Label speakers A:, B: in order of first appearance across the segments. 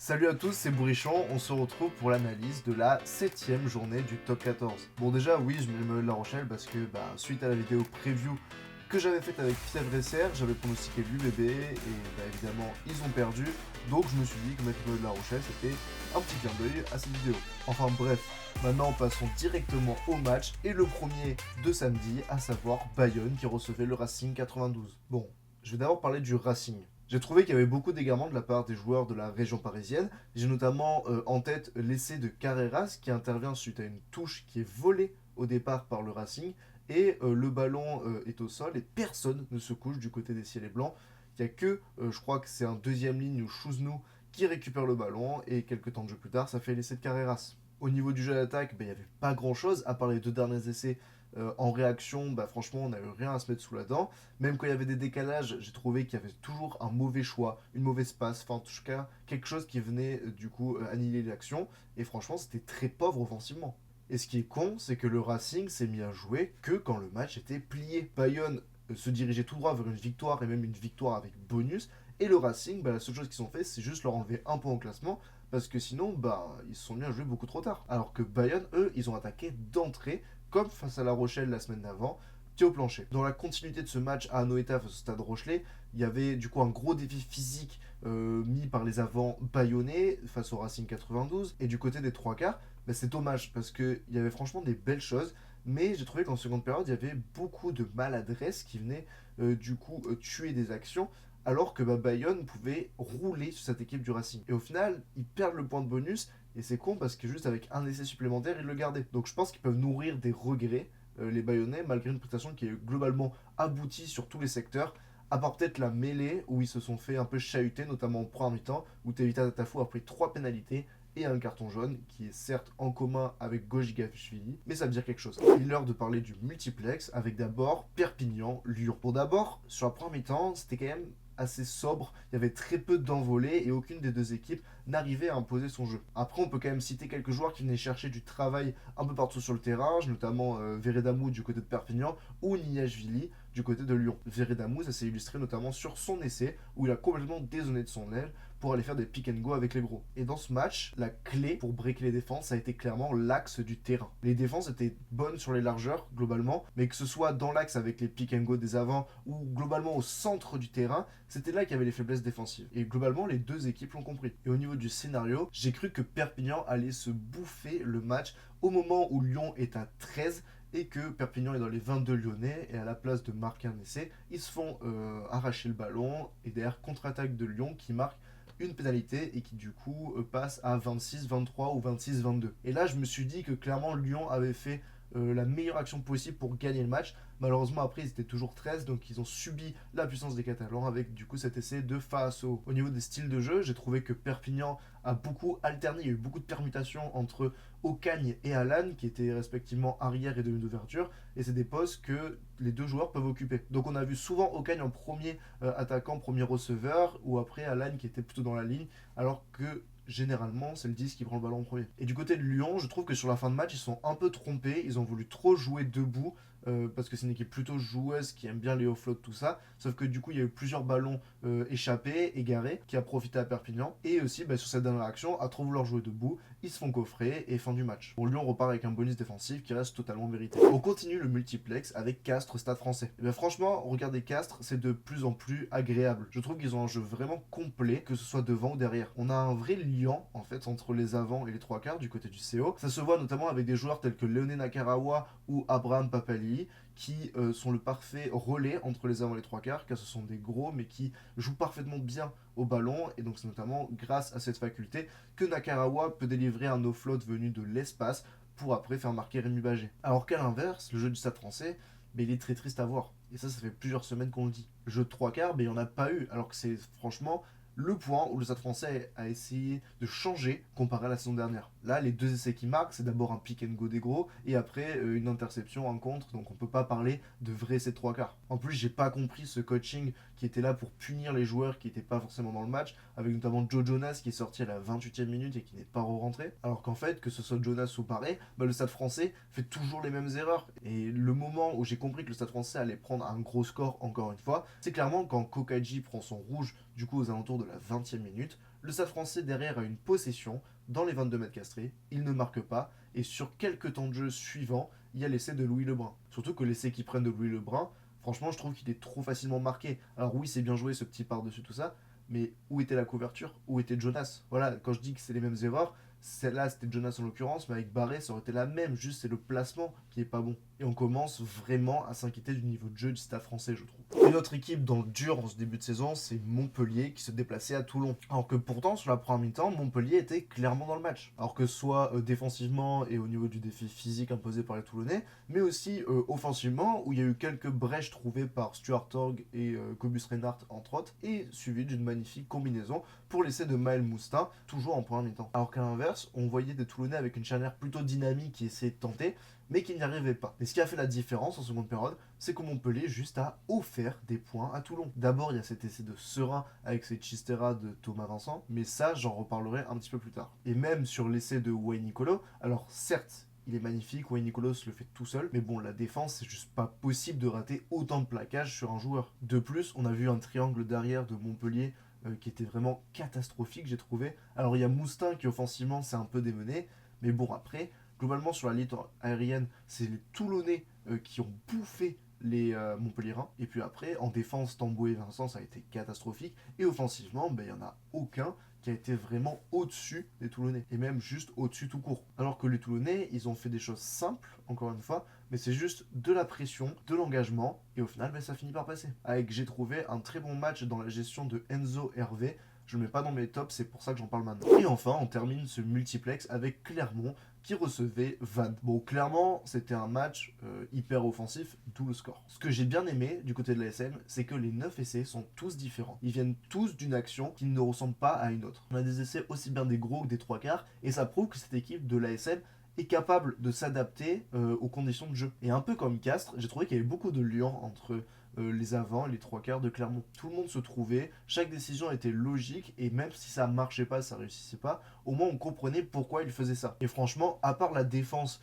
A: Salut à tous, c'est Bourrichon, on se retrouve pour l'analyse de la 7ème journée du top 14. Bon déjà oui, je mets le maillot de La Rochelle parce que suite à la vidéo preview que j'avais faite avec Pierre Dresser, j'avais pronostiqué l'UBB et évidemment ils ont perdu, donc je me suis dit que mettre le maillot de La Rochelle c'était un petit clin d'œil à cette vidéo. Enfin bref, maintenant passons directement au match et le premier de samedi, à savoir Bayonne qui recevait le Racing 92. Bon, je vais d'abord parler du Racing. J'ai trouvé qu'il y avait beaucoup d'égarements de la part des joueurs de la région parisienne. J'ai notamment en tête l'essai de Carreras qui intervient suite à une touche qui est volée au départ par le Racing. Et le ballon est au sol et personne ne se couche du côté des ciels et blancs. Il n'y a que, je crois que c'est un deuxième ligne ou Chouznou qui récupère le ballon et quelques temps de jeu plus tard, ça fait l'essai de Carreras. Au niveau du jeu d'attaque, il n'y avait pas grand chose à part les deux derniers essais en réaction. Franchement, on n'avait rien à se mettre sous la dent. Même quand il y avait des décalages, j'ai trouvé qu'il y avait toujours un mauvais choix, une mauvaise passe, enfin en tout cas quelque chose qui venait annihiler l'action. Et franchement, c'était très pauvre offensivement. Et ce qui est con, c'est que le Racing s'est mis à jouer que quand le match était plié. Bayonne se dirigeait tout droit vers une victoire et même une victoire avec bonus. Et le Racing, la seule chose qu'ils ont fait, c'est juste leur enlever un point au classement parce que sinon, ils se sont mis à jouer beaucoup trop tard. Alors que Bayonne, eux, ils ont attaqué d'entrée, comme face à La Rochelle la semaine d'avant, pied au plancher. Dans la continuité de ce match à Anoeta face au Stade Rochelet, il y avait du coup un gros défi physique mis par les avants bayonnais face au Racing 92. Et du côté des trois quarts, c'est dommage parce qu'il y avait franchement des belles choses. Mais j'ai trouvé qu'en seconde période, il y avait beaucoup de maladresse qui venait tuer des actions alors que Bayonne pouvait rouler sur cette équipe du Racing. Et au final, ils perdent le point de bonus, et c'est con parce que juste avec un essai supplémentaire, ils le gardaient. Donc je pense qu'ils peuvent nourrir des regrets, les Bayonnais, malgré une prestation qui est globalement aboutie sur tous les secteurs, à part peut-être la mêlée, où ils se sont fait un peu chahuter, notamment en première mi-temps, où Tevita Tatafou a pris 3 pénalités, et un carton jaune, qui est certes en commun avec Gojigashvili, mais ça veut dire quelque chose. Il est l'heure de parler du multiplex, avec d'abord Perpignan-Lyon. Pour d'abord, sur la première mi-temps, c'était quand même assez sobre, il y avait très peu d'envolées et aucune des deux équipes n'arrivait à imposer son jeu. Après, on peut quand même citer quelques joueurs qui venaient chercher du travail un peu partout sur le terrain, notamment Veredamou du côté de Perpignan ou Niashvili du côté de Lyon. Veredamou, ça s'est illustré notamment sur son essai où il a complètement désonné de son aile pour aller faire des pick and go avec les gros. Et dans ce match, la clé pour breaker les défenses a été clairement l'axe du terrain. Les défenses étaient bonnes sur les largeurs globalement, mais que ce soit dans l'axe avec les pick and go des avants ou globalement au centre du terrain, c'était là qu'il y avait les faiblesses défensives. Et globalement, les deux équipes l'ont compris. Et au niveau du scénario, j'ai cru que Perpignan allait se bouffer le match au moment où Lyon est à 13 et que Perpignan est dans les 22 lyonnais, et à la place de marquer un essai, ils se font arracher le ballon, et derrière contre-attaque de Lyon qui marque une pénalité et qui du coup passe à 26-23 ou 26-22. Et là je me suis dit que clairement Lyon avait fait la meilleure action possible pour gagner le match. Malheureusement après ils étaient toujours 13, donc ils ont subi la puissance des Catalans avec du coup cet essai de Faso. Au niveau des styles de jeu, j'ai trouvé que Perpignan a beaucoup alterné, il y a eu beaucoup de permutations entre Ocagne et Alan qui étaient respectivement arrière et demi d'ouverture, et c'est des postes que les deux joueurs peuvent occuper. Donc on a vu souvent Ocagne en premier attaquant, premier receveur, ou après Alan qui était plutôt dans la ligne, alors que généralement c'est le 10 qui prend le ballon en premier. Et du côté de Lyon, je trouve que sur la fin de match, ils sont un peu trompés, ils ont voulu trop jouer debout, parce que c'est une équipe plutôt joueuse qui aime bien les offloads, tout ça. Sauf que du coup, il y a eu plusieurs ballons échappés, égarés, qui a profité à Perpignan. Et aussi, sur cette dernière action, à trop vouloir jouer debout, ils se font coffrer et fin du match. Pour Lyon, on repart avec un bonus défensif qui reste totalement mérité. On continue le multiplex avec Castres Stade Français. Et franchement, regardez Castres, c'est de plus en plus agréable. Je trouve qu'ils ont un jeu vraiment complet, que ce soit devant ou derrière. On a un vrai lien en fait entre les avants et les trois quarts du côté du CO. Ça se voit notamment avec des joueurs tels que Léoné Nakarawa ou Abraham Papali qui sont le parfait relais entre les avants et les trois quarts, car ce sont des gros mais qui jouent parfaitement bien au ballon, et donc c'est notamment grâce à cette faculté que Nakarawa peut délivrer un offload venu de l'espace pour après faire marquer Rémi Bagé. Alors qu'à l'inverse, le jeu du Stade français, il est très triste à voir. Et ça fait plusieurs semaines qu'on le dit. Le jeu de trois quarts, il n'y en a pas eu, alors que c'est franchement le point où le Stade français a essayé de changer comparé à la saison dernière. Là, les deux essais qui marquent, c'est d'abord un pick and go des gros et après une interception, un contre, donc on peut pas parler de vrai essai de trois quarts. En plus, j'ai pas compris ce coaching qui était là pour punir les joueurs qui étaient pas forcément dans le match, avec notamment Joe Jonas qui est sorti à la 28e minute et qui n'est pas re-rentré. Alors qu'en fait, que ce soit Jonas ou Paré, le Stade français fait toujours les mêmes erreurs. Et le moment où j'ai compris que le Stade français allait prendre un gros score encore une fois, c'est clairement quand Kokaji prend son rouge du coup aux alentours de la 20e minute. Le Stade français derrière a une possession dans les 22 mètres castrés, il ne marque pas, et sur quelques temps de jeu suivants, il y a l'essai de Louis Lebrun. Surtout que l'essai qu'ils prennent de Louis Lebrun, franchement, je trouve qu'il est trop facilement marqué. Alors oui, c'est bien joué ce petit par-dessus tout ça, mais où était la couverture? Où était Jonas? Voilà, quand je dis que c'est les mêmes erreurs, celle-là c'était Jonas en l'occurrence, mais avec Barré ça aurait été la même, juste c'est le placement qui est pas bon. Et on commence vraiment à s'inquiéter du niveau de jeu du Stade français, je trouve. Une autre équipe dans le dur en ce début de saison, c'est Montpellier qui se déplaçait à Toulon. Alors que pourtant, sur la première mi-temps, Montpellier était clairement dans le match. Alors que soit défensivement et au niveau du défi physique imposé par les Toulonnais, mais aussi offensivement, où il y a eu quelques brèches trouvées par Stuart Torg et Cobus Reinhardt entre autres, et suivi d'une magnifique combinaison pour l'essai de Maël Moustin, toujours en première mi-temps. Alors qu'à l'inverse, on voyait des Toulonnais avec une charnière plutôt dynamique qui essayaient de tenter, mais qui n'y arrivait pas. Et ce qui a fait la différence en seconde période, c'est que Montpellier juste a offert des points à Toulon. D'abord, il y a cet essai de Serein avec ses Chistera de Thomas Vincent, mais ça, j'en reparlerai un petit peu plus tard. Et même sur l'essai de Wayne Nicolo, alors certes, il est magnifique, Wayne Nicolos le fait tout seul, mais bon, la défense, c'est juste pas possible de rater autant de plaquages sur un joueur. De plus, on a vu un triangle derrière de Montpellier qui était vraiment catastrophique, j'ai trouvé. Alors, il y a Moustin qui, offensivement, s'est un peu démené, mais bon, après, globalement, sur la ligne aérienne, c'est les Toulonnais qui ont bouffé les Montpelliérains. Et puis après, en défense, Tambo et Vincent, ça a été catastrophique. Et offensivement, il n'y en a aucun qui a été vraiment au-dessus des Toulonnais. Et même juste au-dessus tout court. Alors que les Toulonnais, ils ont fait des choses simples, encore une fois, mais c'est juste de la pression, de l'engagement, et au final, ça finit par passer. Avec, j'ai trouvé un très bon match dans la gestion de Enzo Hervé. Je ne le mets pas dans mes tops, c'est pour ça que j'en parle maintenant. Et enfin, on termine ce multiplex avec Clermont qui recevait Vannes. Bon, clairement, c'était un match hyper offensif, d'où le score. Ce que j'ai bien aimé du côté de l'ASM, c'est que les 9 essais sont tous différents. Ils viennent tous d'une action qui ne ressemble pas à une autre. On a des essais aussi bien des gros que des trois quarts, et ça prouve que cette équipe de l'ASM est capable de s'adapter aux conditions de jeu. Et un peu comme Castres, j'ai trouvé qu'il y avait beaucoup de liens entre les avants et les trois quarts de Clermont. Tout le monde se trouvait, chaque décision était logique, et même si ça marchait pas, ça réussissait pas, au moins on comprenait pourquoi ils faisaient ça. Et franchement, à part la défense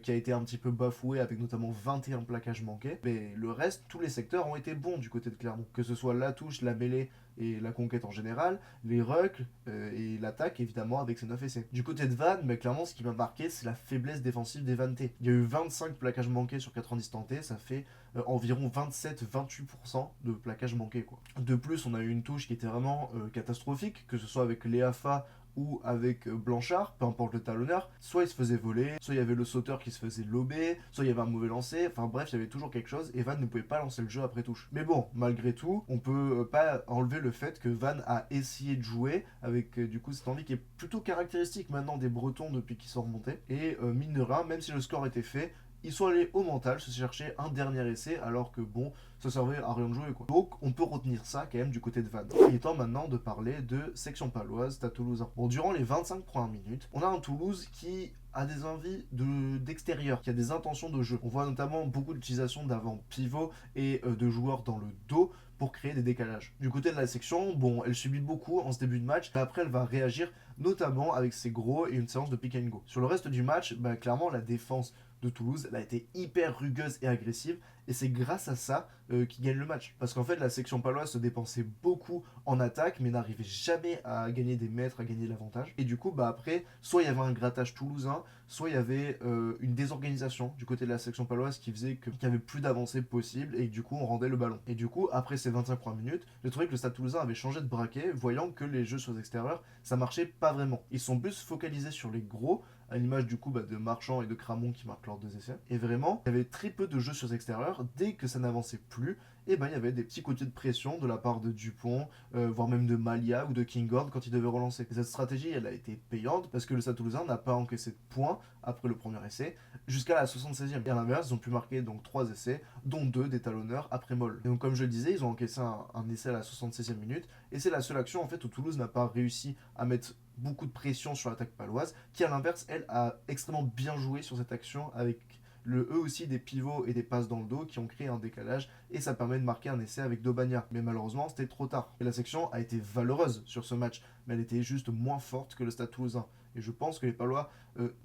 A: qui a été un petit peu bafouée avec notamment 21 plaquages manqués, mais le reste, tous les secteurs ont été bons du côté de Clermont. Que ce soit la touche, la mêlée et la conquête en général, les rucks et l'attaque évidemment avec ses 9 essais. Du côté de Vannes, mais clairement ce qui m'a marqué c'est la faiblesse défensive des Vannetais. Il y a eu 25 plaquages manqués sur 90 tentés, ça fait environ 27-28% de plaquages manqués quoi. De plus on a eu une touche qui était vraiment catastrophique, que ce soit avec Léafa ou avec Blanchard, peu importe le talonneur, soit il se faisait voler, soit il y avait le sauteur qui se faisait lober, soit il y avait un mauvais lancer, enfin bref, il y avait toujours quelque chose et Van ne pouvait pas lancer le jeu après touche. Mais bon, malgré tout, on peut pas enlever le fait que Van a essayé de jouer avec du coup cette envie qui est plutôt caractéristique maintenant des Bretons depuis qu'ils sont remontés. Et mine de rien, même si le score était fait, ils sont allés au mental se chercher un dernier essai alors que bon, ça servait à rien de jouer quoi. Donc on peut retenir ça quand même du côté de Vannes. Il est temps maintenant de parler de section paloise, Stade Toulousain. Bon, durant les 25 premières minutes, on a un Toulouse qui a des envies d'extérieur, qui a des intentions de jeu. On voit notamment beaucoup d'utilisation d'avant pivot et de joueurs dans le dos pour créer des décalages. Du côté de la section, bon, elle subit beaucoup en ce début de match, mais après elle va réagir notamment avec ses gros et une séance de pick and go. Sur le reste du match, clairement la défense de Toulouse, elle a été hyper rugueuse et agressive, et c'est grâce à ça qu'ils gagnent le match. Parce qu'en fait, la section paloise se dépensait beaucoup en attaque, mais n'arrivait jamais à gagner des mètres, à gagner l'avantage. Et du coup, après, soit il y avait un grattage toulousain, soit il y avait une désorganisation du côté de la section paloise qui faisait qu'il n'y avait plus d'avancée possible, et du coup, on rendait le ballon. Et du coup, après ces 25 premières minutes, j'ai trouvé que le Stade Toulousain avait changé de braquet, voyant que les jeux sur les extérieurs, ça marchait pas vraiment. Ils sont plus focalisés sur les gros, à l'image du coup de Marchand et de Cramon qui marquent leurs deux essais. Et vraiment, il y avait très peu de jeux sur extérieurs. Dès que ça n'avançait plus, et il y avait des petits côtés de pression de la part de Dupont, voire même de Malia ou de Kinghorn quand il devait relancer. Et cette stratégie, elle a été payante parce que le Stade Toulousain n'a pas encaissé de points après le premier essai jusqu'à la 76e. Et à l'inverse, ils ont pu marquer donc 3 essais, dont 2 des talonneurs après Moll. Et donc comme je le disais, ils ont encaissé un essai à la 76e minute, et c'est la seule action en fait où Toulouse n'a pas réussi à mettre beaucoup de pression sur l'attaque paloise, qui à l'inverse, elle, a extrêmement bien joué sur cette action avec eux aussi des pivots et des passes dans le dos qui ont créé un décalage, et ça permet de marquer un essai avec Dobagna. Mais malheureusement, c'était trop tard. Et la section a été valeureuse sur ce match, mais elle était juste moins forte que le Stade Toulousain. Et je pense que les Palois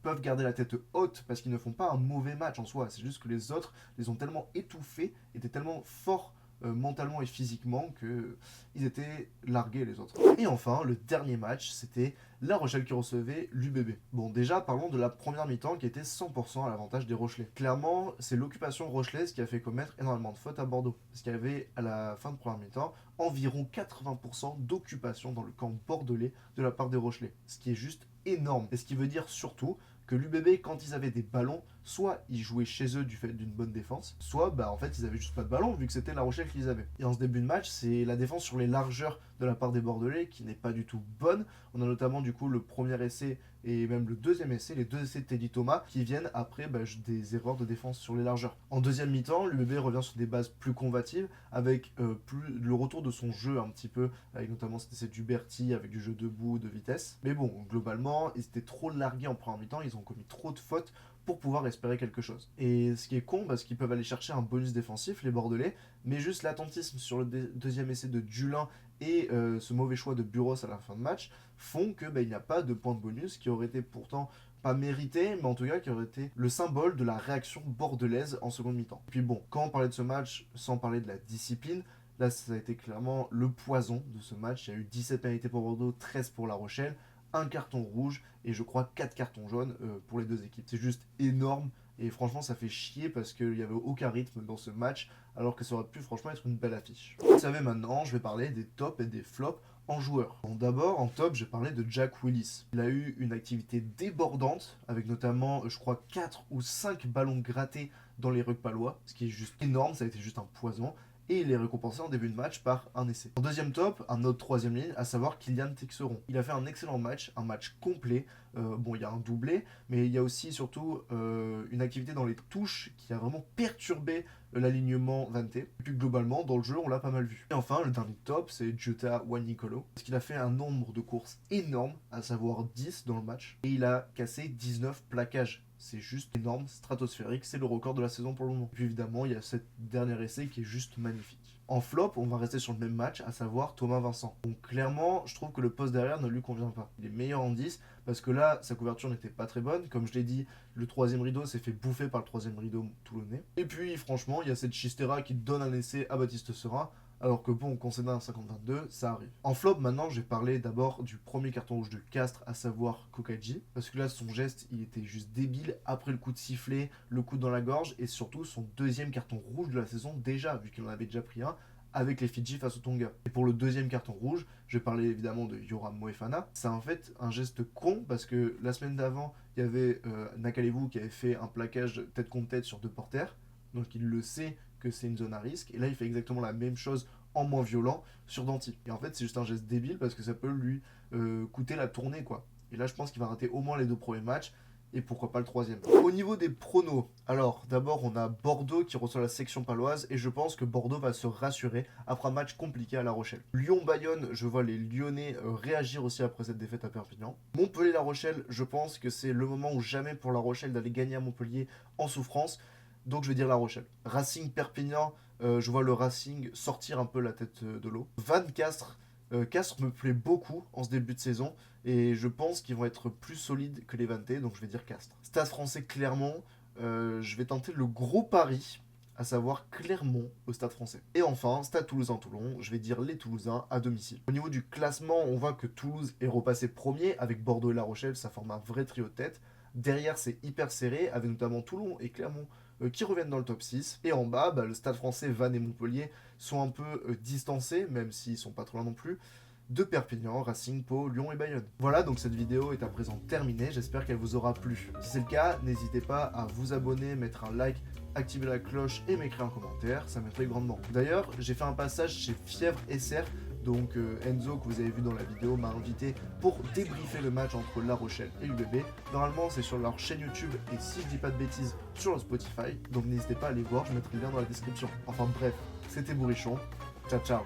A: peuvent garder la tête haute parce qu'ils ne font pas un mauvais match en soi. C'est juste que les autres les ont tellement étouffés, étaient tellement forts mentalement et physiquement qu'ils étaient largués les autres. Et enfin, le dernier match, c'était La Rochelle qui recevait l'UBB. Bon, déjà, parlons de la première mi-temps qui était 100% à l'avantage des Rochelais. Clairement, c'est l'occupation rochelaise qui a fait commettre énormément de fautes à Bordeaux. Parce qu'il y avait, à la fin de première mi-temps, environ 80% d'occupation dans le camp bordelais de la part des Rochelais. Ce qui est juste énorme. Et ce qui veut dire surtout que l'UBB, quand ils avaient des ballons, soit ils jouaient chez eux du fait d'une bonne défense, soit en fait ils avaient juste pas de ballon vu que c'était La Rochelle qui les avait. Et en ce début de match, c'est la défense sur les largeurs de la part des Bordelais qui n'est pas du tout bonne. On a notamment du coup le premier essai et même le deuxième essai, les deux essais de Teddy Thomas qui viennent après des erreurs de défense sur les largeurs. En deuxième mi-temps, l'UBB revient sur des bases plus combatives avec le retour de son jeu un petit peu, avec notamment cet essai d'Huberti avec du jeu debout, de vitesse. Mais bon, globalement, ils étaient trop largués en première mi-temps, ils ont commis trop de fautes pour pouvoir espérer quelque chose. Et ce qui est con, parce qu'ils peuvent aller chercher un bonus défensif, les Bordelais, mais juste l'attentisme sur le deuxième essai de Dulin et ce mauvais choix de Buros à la fin de match font que il n'y a pas de point de bonus qui aurait été pourtant pas mérité, mais en tout cas qui aurait été le symbole de la réaction bordelaise en seconde mi-temps. Et puis bon, quand on parlait de ce match, sans parler de la discipline, là ça a été clairement le poison de ce match. Il y a eu 17 pénalités pour Bordeaux, 13 pour La Rochelle, un carton rouge et je crois 4 cartons jaunes pour les deux équipes. C'est juste énorme et franchement ça fait chier parce qu'il n'y avait aucun rythme dans ce match alors que ça aurait pu franchement être une belle affiche. Vous savez maintenant, je vais parler des tops et des flops en joueurs. Bon, d'abord, en top, j'ai parlé de Jack Willis. Il a eu une activité débordante avec notamment, je crois, 4 ou 5 ballons grattés dans les rugs palois, ce qui est juste énorme, ça a été juste un poison. Et il est récompensé en début de match par un essai. En deuxième top, un autre troisième ligne, à savoir Kylian Texeron. Il a fait un excellent match, un match complet. Bon, il y a un doublé, mais il y a aussi surtout une activité dans les touches qui a vraiment perturbé l'alignement Vante. Et puis globalement, dans le jeu, on l'a pas mal vu. Et enfin, le dernier top, c'est Jota Wanicolo, parce qu'il a fait un nombre de courses énorme, à savoir 10 dans le match, et il a cassé 19 plaquages. C'est juste énorme, stratosphérique, c'est le record de la saison pour le moment. Et puis évidemment, il y a cette dernier essai qui est juste magnifique. En flop, on va rester sur le même match, à savoir Thomas Vincent. Donc clairement, je trouve que le poste derrière ne lui convient pas. Il est meilleur en 10, parce que là, sa couverture n'était pas très bonne. Comme je l'ai dit, le troisième rideau s'est fait bouffer par le troisième rideau toulonnais. Et puis franchement, il y a cette Chistera qui donne un essai à Baptiste Serin, alors que bon, concédant un 50-22, ça arrive. En flop, maintenant, j'ai parlé d'abord du premier carton rouge de Castres, à savoir Kokaji, parce que là, son geste, il était juste débile, après le coup de sifflet, le coup dans la gorge, et surtout son deuxième carton rouge de la saison déjà, vu qu'il en avait déjà pris un, avec les Fidji face au Tonga. Et pour le deuxième carton rouge, je vais parler évidemment de Yoram Moefana. C'est en fait un geste con, parce que la semaine d'avant, il y avait Nakalevu qui avait fait un plaquage tête contre tête sur deux porteurs, donc il le sait que c'est une zone à risque, et là il fait exactement la même chose en moins violent sur Danti. Et en fait c'est juste un geste débile parce que ça peut lui coûter la tournée quoi. Et là je pense qu'il va rater au moins les deux premiers matchs, et pourquoi pas le troisième. Au niveau des pronos, alors d'abord on a Bordeaux qui reçoit la section paloise, et je pense que Bordeaux va se rassurer après un match compliqué à La Rochelle. Lyon-Bayonne, je vois les Lyonnais réagir aussi après cette défaite à Perpignan. Montpellier-La Rochelle, je pense que c'est le moment ou jamais pour La Rochelle d'aller gagner à Montpellier en souffrance. Donc je vais dire La Rochelle. Racing Perpignan, je vois le Racing sortir un peu la tête de l'eau. Vannes Castres, Castres me plaît beaucoup en ce début de saison, et je pense qu'ils vont être plus solides que les Vantais, donc je vais dire Castres. Stade Français Clermont, je vais tenter le gros pari, à savoir Clermont au Stade Français. Et enfin, Stade Toulousain-Toulon, je vais dire les Toulousains à domicile. Au niveau du classement, on voit que Toulouse est repassé premier, avec Bordeaux et La Rochelle, ça forme un vrai trio de tête. Derrière, c'est hyper serré, avec notamment Toulon et Clermont qui reviennent dans le top 6. Et en bas, le Stade Français, Vannes et Montpellier sont un peu distancés, même s'ils sont pas trop loin non plus, de Perpignan, Racing, Pau, Lyon et Bayonne. Voilà, donc cette vidéo est à présent terminée, j'espère qu'elle vous aura plu. Si c'est le cas, n'hésitez pas à vous abonner, mettre un like, activer la cloche et m'écrire un commentaire, ça m'aiderait grandement. D'ailleurs, j'ai fait un passage chez Fièvre SR, donc Enzo, que vous avez vu dans la vidéo, m'a invité pour débriefer le match entre La Rochelle et l'UBB. Normalement, c'est sur leur chaîne YouTube et si je dis pas de bêtises, sur leur Spotify. Donc n'hésitez pas à aller voir, je mettrai le lien dans la description. Enfin bref, c'était Bourrichon. Ciao, ciao.